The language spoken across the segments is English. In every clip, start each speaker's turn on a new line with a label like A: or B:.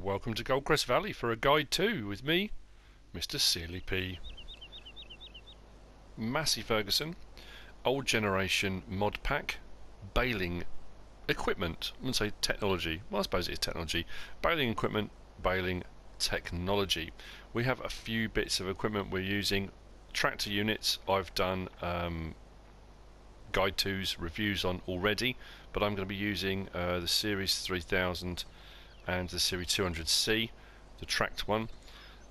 A: Welcome to Goldcrest Valley for a guide too with me, MrSealyp. Massey Ferguson, old generation mod pack, baling equipment. I wouldn't say technology, well I suppose it is technology. Baling equipment, baling technology. We have a few bits of equipment we're using. Tractor units I've done guide twos, reviews on already, but I'm going to be using the Series 3000 and the Series 200C, the tracked one.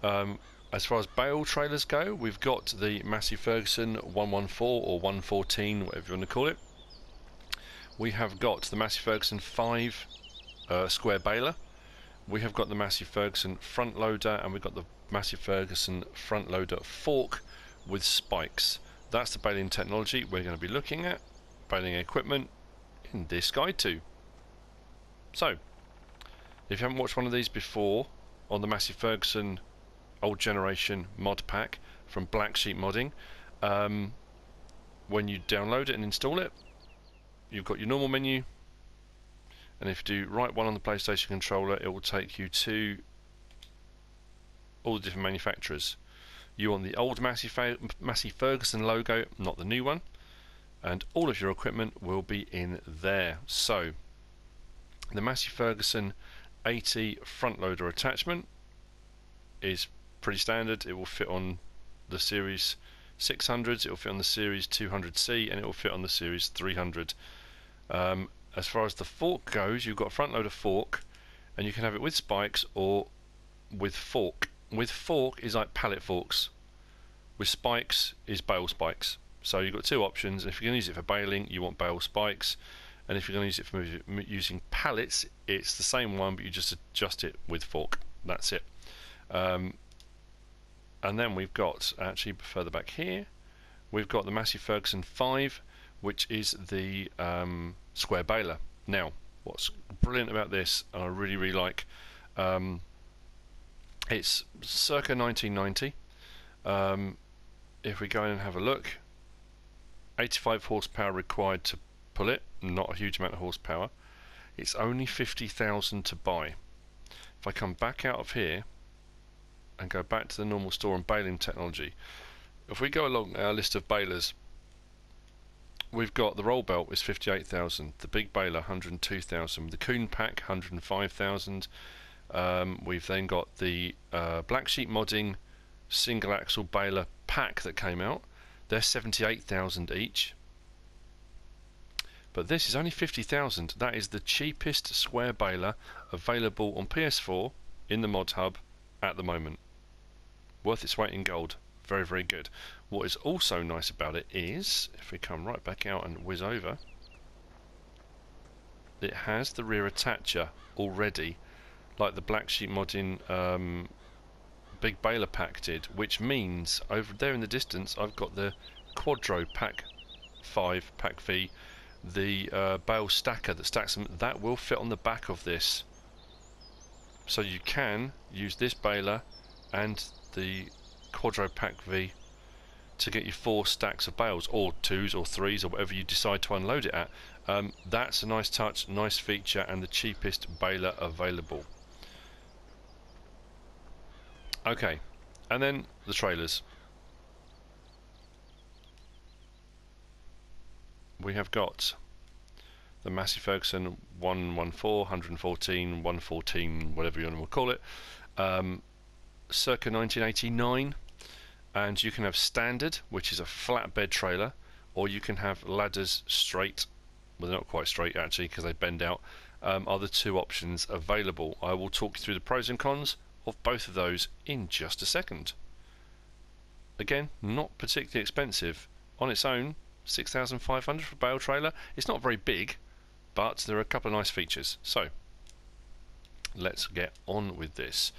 A: As far as Bale Trailers go, we've got the Massey Ferguson 114 or 114, whatever you want to call it. We have got the Massey Ferguson 5 square baler. We have got the Massey Ferguson front loader, and we've got the Massey Ferguson front loader fork with spikes. That's the baling technology we're going to be looking at, baling equipment in this guide too. So, if you haven't watched one of these before on the Massey Ferguson old generation mod pack from Black Sheep Modding, when you download it and install it, you've got your normal menu, and if you do right one on the PlayStation controller, it will take you to all the different manufacturers. You want the old Massey Ferguson logo, not the new one, and all of your equipment will be in there. So the Massey Ferguson 80 front loader attachment is pretty standard. It will fit on the Series 600s, it will fit on the Series 200C, and it will fit on the Series 300. As far as the fork goes, you've got a front loader fork, and you can have it with spikes or with fork. With fork is like pallet forks. With spikes is bale spikes. So you've got two options. If you're going to use it for baling, you want bale spikes, and if you're going to use it for using pallets, it's the same one, but you just adjust it with fork. That's it. And then we've got, actually further back here, we've got the Massey Ferguson 5, which is the square baler. Now, what's brilliant about this, and I really like, it's circa 1990. If we go in and have a look, 85 horsepower required to pull it, not a huge amount of horsepower. It's only 50,000 to buy. If I come back out of here and go back to the normal store and baling technology, if we go along our list of balers, we've got the roll belt is 58,000, the big baler 102,000, the coon pack 105,000. We've then got the Black Sheep Modding single axle baler pack that came out. They're 78,000 each, but this is only 50,000. That is the cheapest square baler available on PS4 in the mod hub at the moment. Worth its weight in gold. Very, very good. What is also nice about it is, if we come right back out and whiz over, it has the rear attacher already, like the Black Sheep Modding big baler pack did, which means over there in the distance I've got the Quadro pack 5 pack V, the bale stacker that stacks them. That will fit on the back of this, so you can use this baler and the Quadro pack V to get you 4 stacks of bales, or 2s or 3s, or whatever you decide to unload it at. That's a nice touch, nice feature, and the cheapest baler available. Okay, and then the trailers. We have got the Massey Ferguson 114, 114, 114, whatever you want to call it, circa 1989, and you can have standard, which is a flatbed trailer, or you can have ladders straight. Well, they're not quite straight actually because they bend out. Are the two options available. I will talk you through the pros and cons of both of those in just a second. Again, not particularly expensive on its own. 6,500 for a bale trailer. It's not very big, but there are a couple of nice features. So let's get on with this.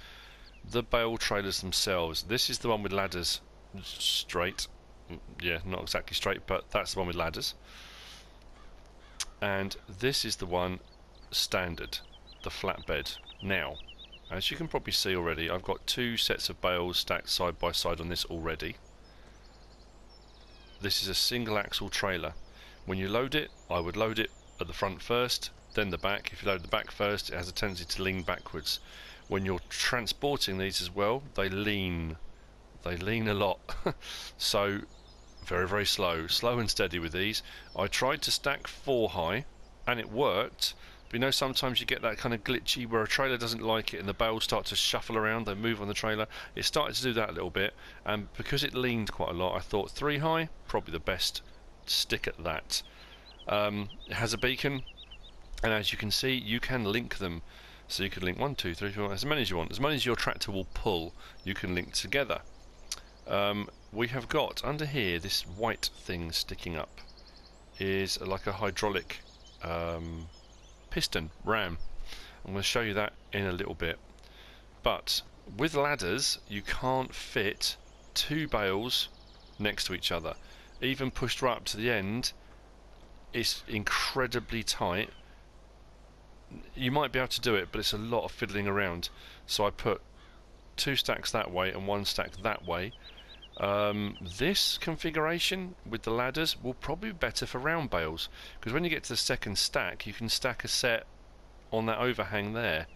A: The bale trailers themselves. This is the one with ladders straight. Yeah, not exactly straight, but that's the one with ladders. And this is the one standard, the flatbed. Now, as you can probably see already, I've got 2 sets of bales stacked side by side on this already. This is a single axle trailer. When you load it, I would load it at the front first, then the back. If you load the back first, it has a tendency to lean backwards. when you're transporting these as well, they lean a lot. So very slow and steady with these. I tried to stack 4 high and it worked, but you know, sometimes you get that kind of glitchy where a trailer doesn't like it and the bales start to shuffle around, they move on the trailer. It started to do that a little bit, and because it leaned quite a lot, I thought 3 high, probably the best. Stick at that. It has a beacon, and as you can see, you can link them. So you can link 1, 2, 3, 4, as many as you want. As many as your tractor will pull, you can link together. We have got under here this white thing sticking up is like a hydraulic piston ram. I'm going to show you that in a little bit. But with ladders, you can't fit 2 bales next to each other. Even pushed right up to the end, it's incredibly tight. You might be able to do it, but it's a lot of fiddling around. So I put 2 stacks that way and 1 stack that way. This configuration with the ladders will probably be better for round bales, because when you get to the second stack, you can stack a set on that overhang there.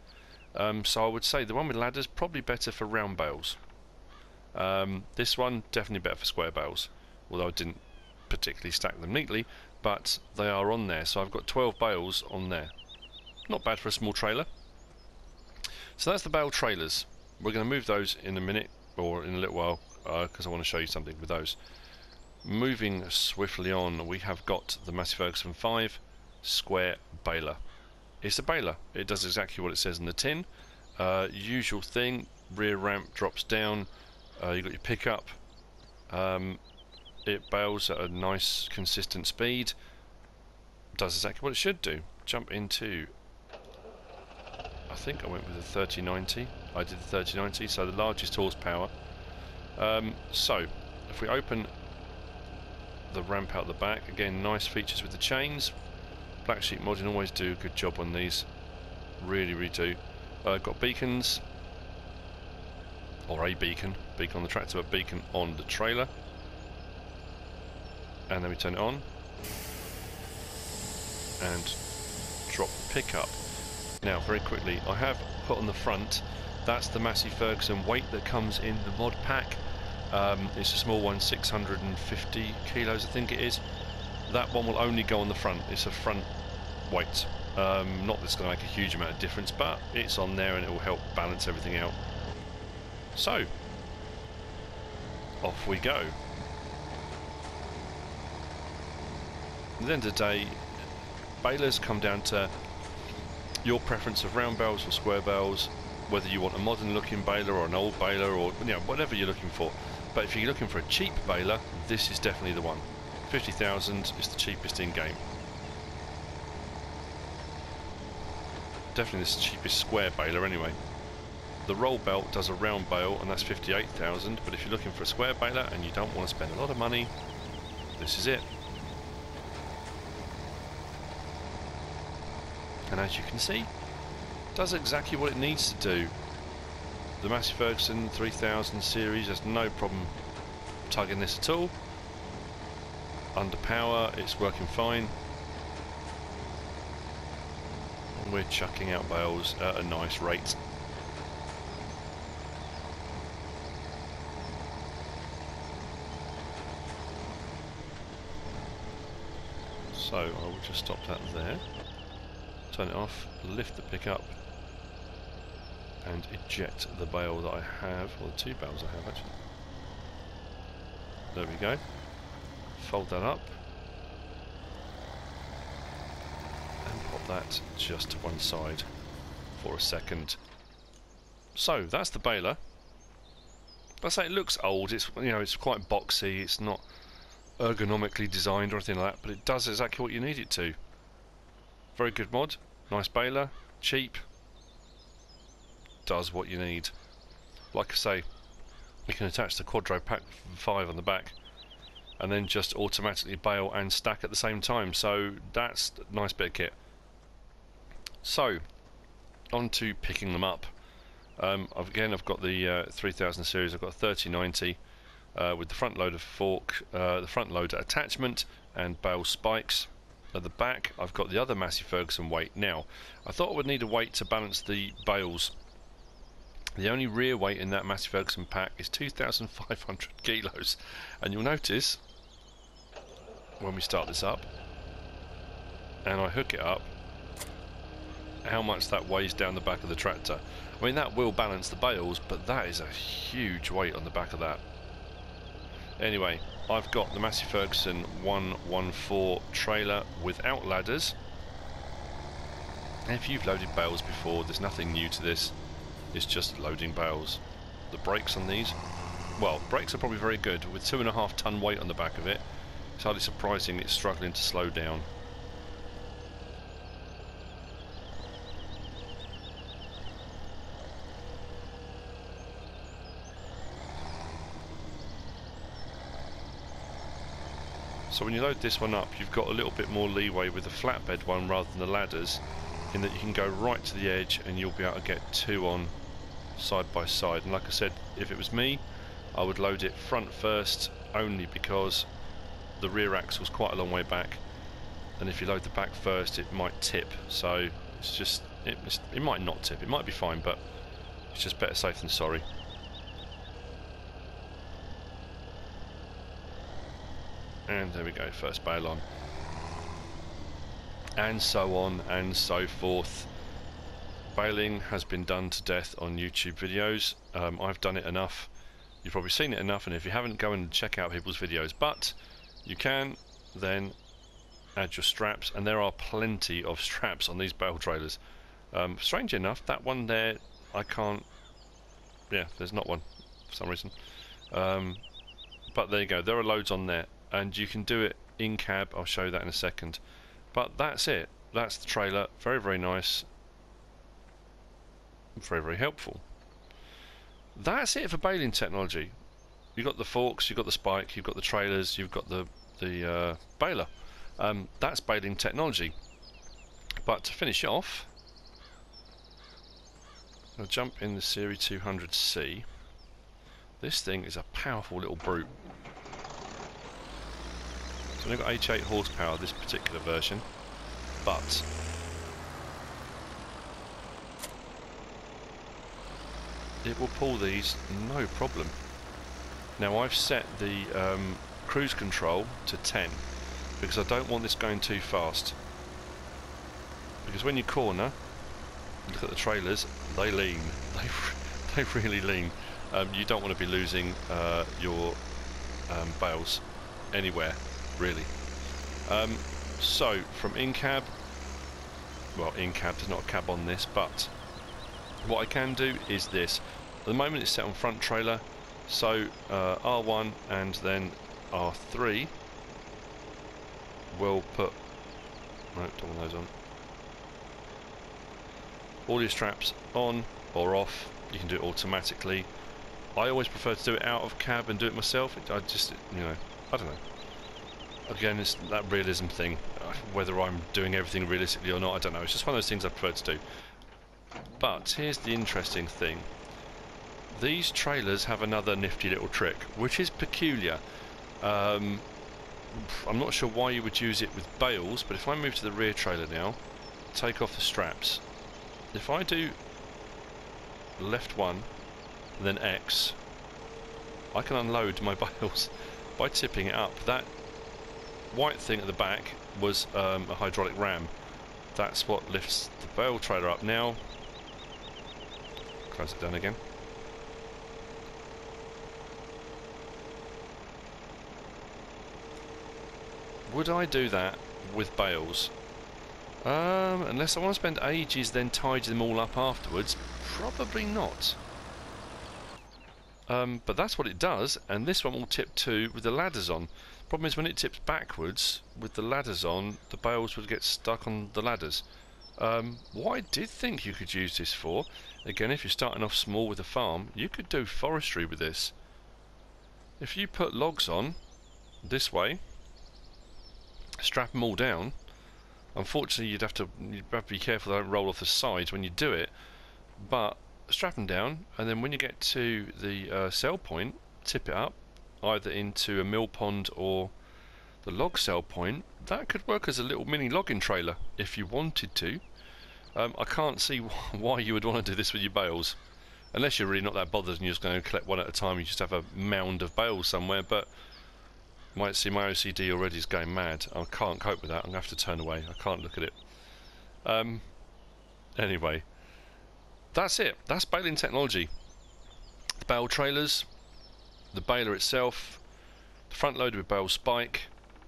A: So I would say the one with ladders probably better for round bales. This one definitely better for square bales, although I didn't particularly stack them neatly, but they are on there. So I've got 12 bales on there. Not bad for a small trailer. So that's the Bale Trailers. We're going to move those in a minute, or in a little while, because I want to show you something with those. Moving swiftly on, we have got the Massey Ferguson 5 square baler. It's a baler. It does exactly what it says in the tin. Usual thing, rear ramp drops down, you've got your pickup. It bales at a nice consistent speed, does exactly what it should do. Jump into, I think I went with the 3090. I did the 3090, so the largest horsepower. So if we open the ramp out the back, again, nice features with the chains. Black Sheep Modding always do a good job on these, really do. Got beacons, or a beacon on the tractor, but beacon on the trailer. And then we turn it on and drop the pickup. Now very quickly, I have put on the front, that's the Massey Ferguson weight that comes in the mod pack. It's a small one, 650 kilos I think it is. That one will only go on the front, it's a front weight. Not that it's going to make a huge amount of difference, but it's on there and it will help balance everything out. So, off we go. At the end of the day, balers come down to your preference of round bales or square bales, whether you want a modern looking baler or an old baler, or you know, whatever you're looking for. But if you're looking for a cheap baler, this is definitely the one. 50,000 is the cheapest in game. Definitely the cheapest square baler anyway. The roll belt does a round bale and that's 58,000, but if you're looking for a square baler and you don't want to spend a lot of money, this is it. And as you can see, it does exactly what it needs to do. The Massey Ferguson 3000 series has no problem tugging this at all. Under power, it's working fine. And we're chucking out bales at a nice rate. So I will just stop that there. Turn it off, lift the pickup, and eject the bale that I have, or the 2 bales I have actually. There we go. Fold that up, and pop that just to one side for a second. So that's the baler. I say it looks old. It's, you know, it's quite boxy. It's not ergonomically designed or anything like that, but it does exactly what you need it to. Very good mod, nice baler, cheap, does what you need. Like I say, you can attach the Quadro Pack 5 on the back and then just automatically bale and stack at the same time, so that's a nice bit of kit. So, on to picking them up. Again, I've got the 3000 series, I've got a 3090 with the front loader fork, the front loader attachment and bale spikes. At the back I've got the other Massey Ferguson weight. Now I thought I would need a weight to balance the bales The only rear weight in that Massey Ferguson pack is 2,500 kilos, and you'll notice when we start this up and I hook it up how much that weighs down the back of the tractor. I mean, that will balance the bales, but that is a huge weight on the back of that. Anyway, I've got the Massey Ferguson 114 trailer without ladders. And if you've loaded bales before, there's nothing new to this. It's just loading bales. The brakes on these, well, brakes are probably very good. With 2.5 ton weight on the back of it, it's hardly surprising it's struggling to slow down. So when you load this one up, you've got a little bit more leeway with the flatbed one rather than the ladders, in that you can go right to the edge and you'll be able to get two on side by side. And like I said, if it was me, I would load it front first, only because the rear axle's quite a long way back, and if you load the back first it might tip. So it's just, it might not tip, it might be fine, but it's just better safe than sorry. And there we go, first bale on. And so on and so forth. Baling has been done to death on YouTube videos. I've done it enough. You've probably seen it enough, and if you haven't, go and check out people's videos. But you can then add your straps, and there are plenty of straps on these Bale trailers. Strangely enough, that one there, I can't... Yeah, there's not one for some reason. But there you go, there are loads on there. And you can do it in cab, I'll show you that in a second. But that's it, that's the trailer. Very, very nice, very, very helpful. That's it for baling technology. You've got the forks, you've got the spike, you've got the trailers, you've got the baler. That's baling technology. But to finish off, I'll jump in the Series 200C. This thing is a powerful little brute. So we've got 88 horsepower, this particular version, but it will pull these no problem. Now I've set the cruise control to 10 because I don't want this going too fast. Because when you corner, look at the trailers, they lean. They really lean. You don't want to be losing your bales anywhere, really. So from in-cab, well, in-cab, there's not a cab on this, but what I can do is this. At the moment it's set on front trailer, so R1 and then R3 will put, right, don't want those on. All your straps on or off, you can do it automatically. I always prefer to do it out of cab and do it myself. I just, you know, I don't know. Again, it's that realism thing. Whether I'm doing everything realistically or not, I don't know. It's just one of those things I prefer to do. But here's the interesting thing. These trailers have another nifty little trick, which is peculiar. I'm not sure why you would use it with bales, but if I move to the rear trailer now, take off the straps. If I do left one, and then X, I can unload my bales by tipping it up. That white thing at the back was a hydraulic ram. That's what lifts the bale trailer up. Now, close it down again. Would I do that with bales? Unless I want to spend ages then tidying them all up afterwards, probably not. But that's what it does, and this one will tip too with the ladders on. Problem is, when it tips backwards with the ladders on, the bales would get stuck on the ladders. What I did think you could use this for, again, if you're starting off small with a farm, you could do forestry with this. If you put logs on this way, strap them all down. Unfortunately, you'd have to be careful they don't roll off the sides when you do it, but strap them down, and then when you get to the sell point, tip it up either into a mill pond or the log sell point. That could work as a little mini logging trailer if you wanted to. I can't see why you would want to do this with your bales. unless you're really not that bothered and you're just going to collect one at a time, you just have a mound of bales somewhere. But you might see my OCD already is going mad. I can't cope with that. I'm going to have to turn away. I can't look at it. Anyway, that's it. That's baling technology. The Bale Trailers, the baler itself, the front loader with bale spike,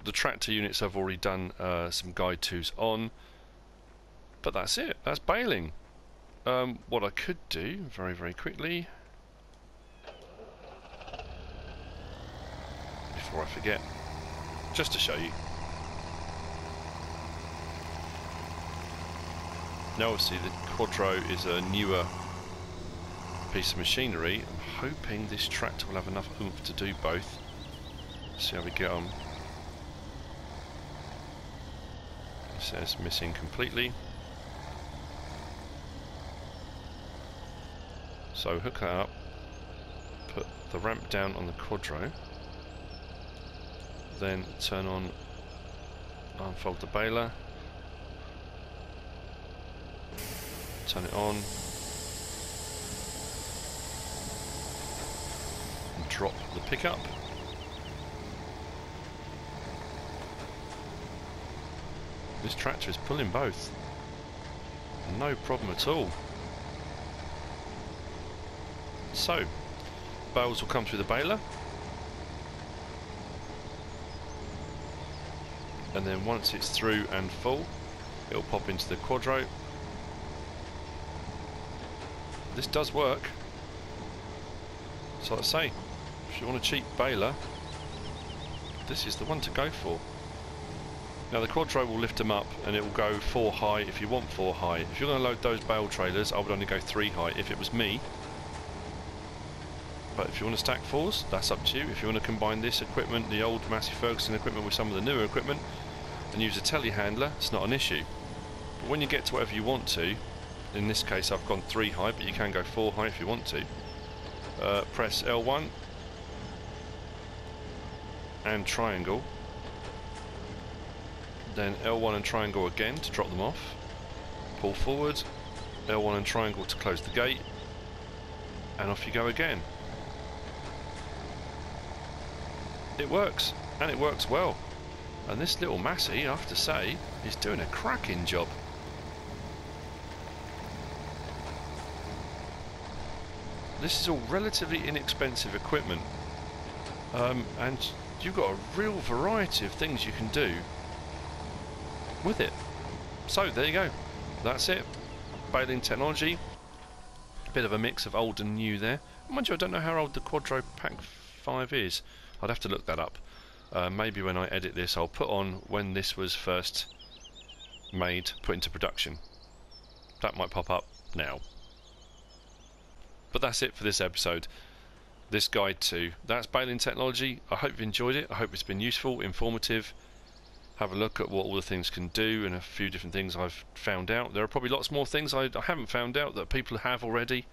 A: the tractor units I've already done some guide tos on, but that's it. That's baling. What I could do very quickly before I forget, just to show you. Now obviously the Quadro is a newer piece of machinery. I'm hoping this tractor will have enough oomph to do both. See how we get on. It says missing completely. So hook that up, put the ramp down on the Quadro, then turn on, unfold the baler, turn it on, and drop the pickup. This tractor is pulling both, no problem at all. So, bales will come through the baler, and then once it's through and full, it will pop into the Quadro. This does work. So like I say, if you want a cheap baler, this is the one to go for. Now the Quadro will lift them up and it will go 4 high if you want 4 high. If you're going to load those bale trailers, I would only go 3 high if it was me. But if you want to stack 4s, that's up to you. If you want to combine this equipment, the old Massey Ferguson equipment, with some of the newer equipment and use a telehandler, it's not an issue. But when you get to whatever you want to, in this case I've gone 3 high, but you can go 4 high if you want to. Press L1 and triangle, then L1 and triangle again to drop them off, pull forward, L1 and triangle to close the gate, and off you go again. It works, and it works well. And this little Massey, I have to say, is doing a cracking job. This is all relatively inexpensive equipment, and you've got a real variety of things you can do with it. So there you go, that's it. Baling technology, a bit of a mix of old and new there. Mind you, I don't know how old the Quadro Pack 5 is. I'd have to look that up. Maybe when I edit this I'll put on when this was first made, put into production. That might pop up now. But that's it for this episode, this guide to that's baling technology. I hope you've enjoyed it. I hope it's been useful, informative. Have a look at what all the things can do and a few different things I've found out. There are probably lots more things I haven't found out that people have already.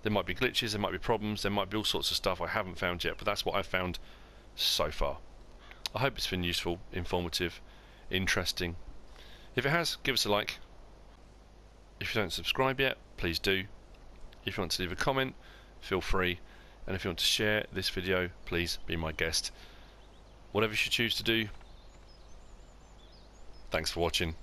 A: There might be glitches, there might be problems, there might be all sorts of stuff I haven't found yet, but that's what I've found so far. I hope it's been useful, informative, interesting. If it has, give us a like. If you don't subscribe yet, please do. If you want to leave a comment, feel free. And if you want to share this video, please be my guest. Whatever you should choose to do. Thanks for watching.